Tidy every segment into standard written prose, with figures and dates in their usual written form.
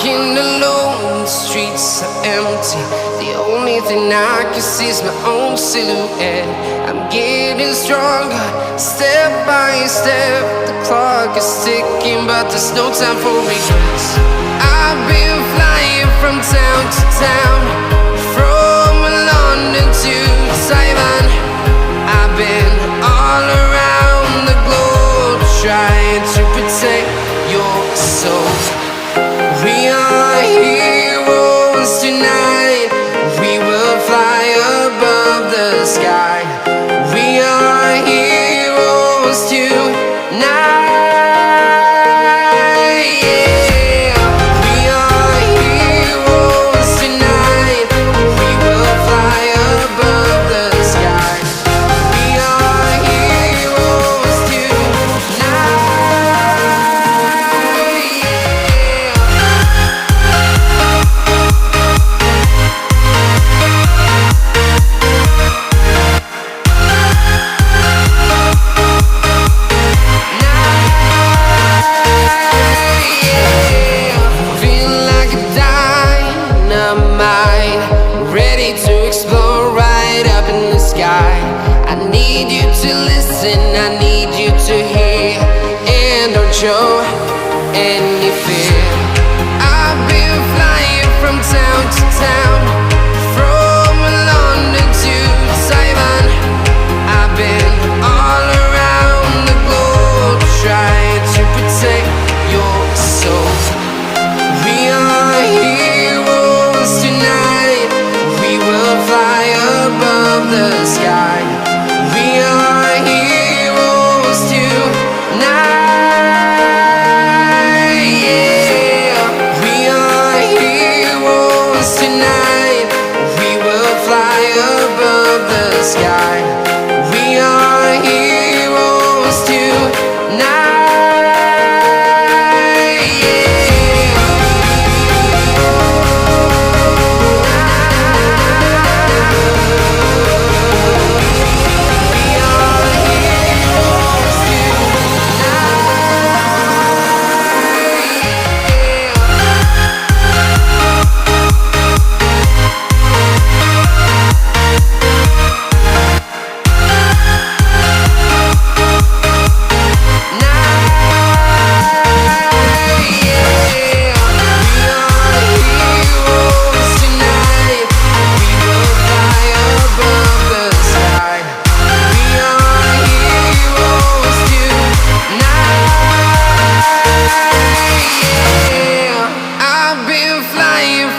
walking alone, the streets are empty. The only thing I can see is my own silhouette. I'm getting stronger, step by step. The clock is ticking, but there's no time for regrets. I've been flying from town to town, from London to Taiwan. I've been all around the globe, trying to protect your soul. We are heroes tonight. We will fly above the sky. We are heroes tonight. Yeah. We are heroes tonight. We will fly above the sky. We are heroes tonight. I need you to hear, and don't show any fear. I've been flying from town to town, from London to Taiwan. I've been all around the globe, trying to protect your soul. We are heroes tonight. We will fly above the sky. We are heroes tonight. Yeah. We are heroes tonight. We will fly above the sky. We are heroes tonight.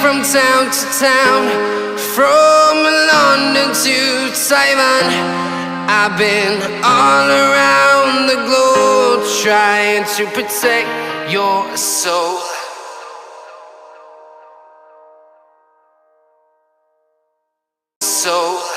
From town to town, from London to Taiwan. I've been all around the globe, trying to protect your soul. Soul.